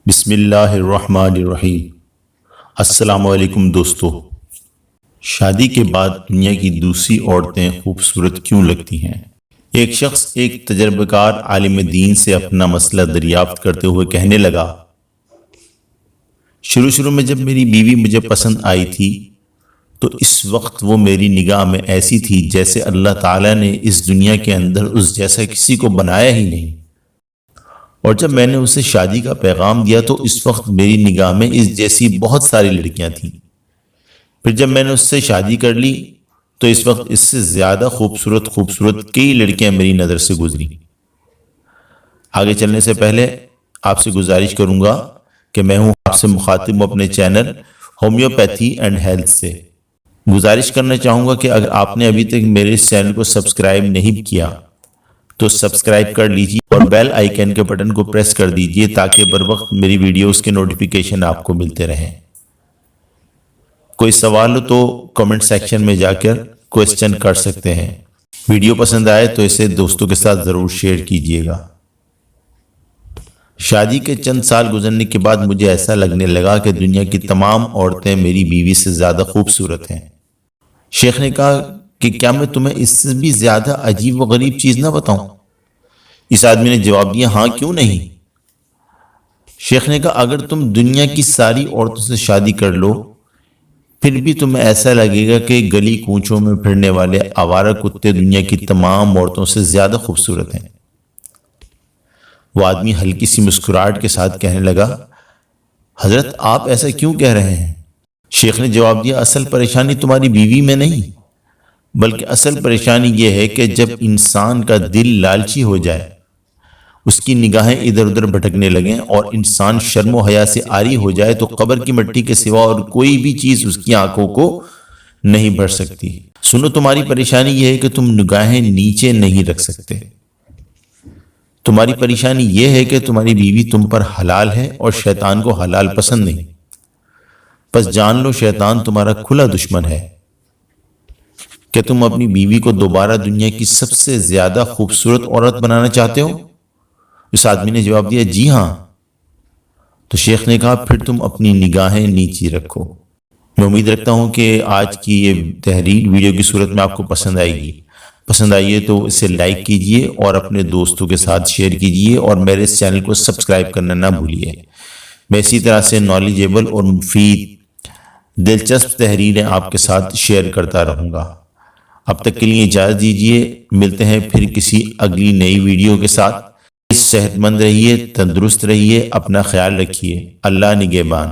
بسم اللہ الرحمن الرحیم۔ السلام علیکم دوستو۔ شادی کے بعد دنیا کی دوسری عورتیں خوبصورت کیوں لگتی ہیں؟ ایک شخص ایک تجربہ کار عالم دین سے اپنا مسئلہ دریافت کرتے ہوئے کہنے لگا، شروع میں جب میری بیوی مجھے پسند آئی تھی تو اس وقت وہ میری نگاہ میں ایسی تھی جیسے اللہ تعالیٰ نے اس دنیا کے اندر اس جیسا کسی کو بنایا ہی نہیں، اور جب میں نے اسے شادی کا پیغام دیا تو اس وقت میری نگاہ میں اس جیسی بہت ساری لڑکیاں تھیں۔ پھر جب میں نے اس سے شادی کر لی تو اس وقت اس سے زیادہ خوبصورت کئی لڑکیاں میری نظر سے گزری۔ آگے چلنے سے پہلے آپ سے گزارش کروں گا کہ میں ہوں آپ سے مخاطب اپنے چینل ہومیوپیتھی اینڈ ہیلتھ سے۔ گزارش کرنا چاہوں گا کہ اگر آپ نے ابھی تک میرے اس چینل کو سبسکرائب نہیں کیا تو سبسکرائب کر لیجیے اور بیل آئیکن کے بٹن کو پریس کر دیجیے تاکہ بر وقت میری ویڈیوز کے نوٹیفیکیشن آپ کو ملتے رہیں۔ کوئی سوال ہو تو کمنٹ سیکشن میں جا کر کوئسچن کر سکتے ہیں۔ ویڈیو پسند آئے تو اسے دوستوں کے ساتھ ضرور شیئر کیجیے گا۔ شادی کے چند سال گزرنے کے بعد مجھے ایسا لگنے لگا کہ دنیا کی تمام عورتیں میری بیوی سے زیادہ خوبصورت ہیں۔ شیخ نے کہا کہ کیا میں تمہیں اس سے بھی زیادہ عجیب و غریب چیز نہ بتاؤں؟ اس آدمی نے جواب دیا، ہاں کیوں نہیں؟ شیخ نے کہا اگر تم دنیا کی ساری عورتوں سے شادی کر لو پھر بھی تمہیں ایسا لگے گا کہ گلی کوچوں میں پھرنے والے آوارہ کتے دنیا کی تمام عورتوں سے زیادہ خوبصورت ہیں۔ وہ آدمی ہلکی سی مسکراہٹ کے ساتھ کہنے لگا، حضرت آپ ایسا کیوں کہہ رہے ہیں؟ شیخ نے جواب دیا، اصل پریشانی تمہاری بیوی میں نہیں بلکہ اصل پریشانی یہ ہے کہ جب انسان کا دل لالچی ہو جائے، اس کی نگاہیں ادھر ادھر بھٹکنے لگیں اور انسان شرم و حیا سے عاری ہو جائے تو قبر کی مٹی کے سوا اور کوئی بھی چیز اس کی آنکھوں کو نہیں بھر سکتی۔ سنو، تمہاری پریشانی یہ ہے کہ تم نگاہیں نیچے نہیں رکھ سکتے۔ تمہاری پریشانی یہ ہے کہ تمہاری بیوی تم پر حلال ہے اور شیطان کو حلال پسند نہیں۔ بس جان لو شیطان تمہارا کھلا دشمن ہے۔ کہ تم اپنی بیوی کو دوبارہ دنیا کی سب سے زیادہ خوبصورت عورت بنانا چاہتے ہو؟ اس آدمی نے جواب دیا، جی ہاں۔ تو شیخ نے کہا پھر تم اپنی نگاہیں نیچی رکھو۔ میں امید رکھتا ہوں کہ آج کی یہ تحریر ویڈیو کی صورت میں آپ کو پسند آئے گی۔ پسند آئیے تو اسے لائک کیجئے اور اپنے دوستوں کے ساتھ شیئر کیجئے اور میرے اس چینل کو سبسکرائب کرنا نہ بھولیے۔ میں اسی طرح سے نالجیبل اور مفید دلچسپ تحریریں آپ کے ساتھ شیئر کرتا رہوں گا۔ اب تک کے لیے اجازت دیجیے، ملتے ہیں پھر کسی اگلی نئی ویڈیو کے ساتھ۔ صحت مند رہیے، تندرست رہیے، اپنا خیال رکھیے۔ اللہ نگہبان۔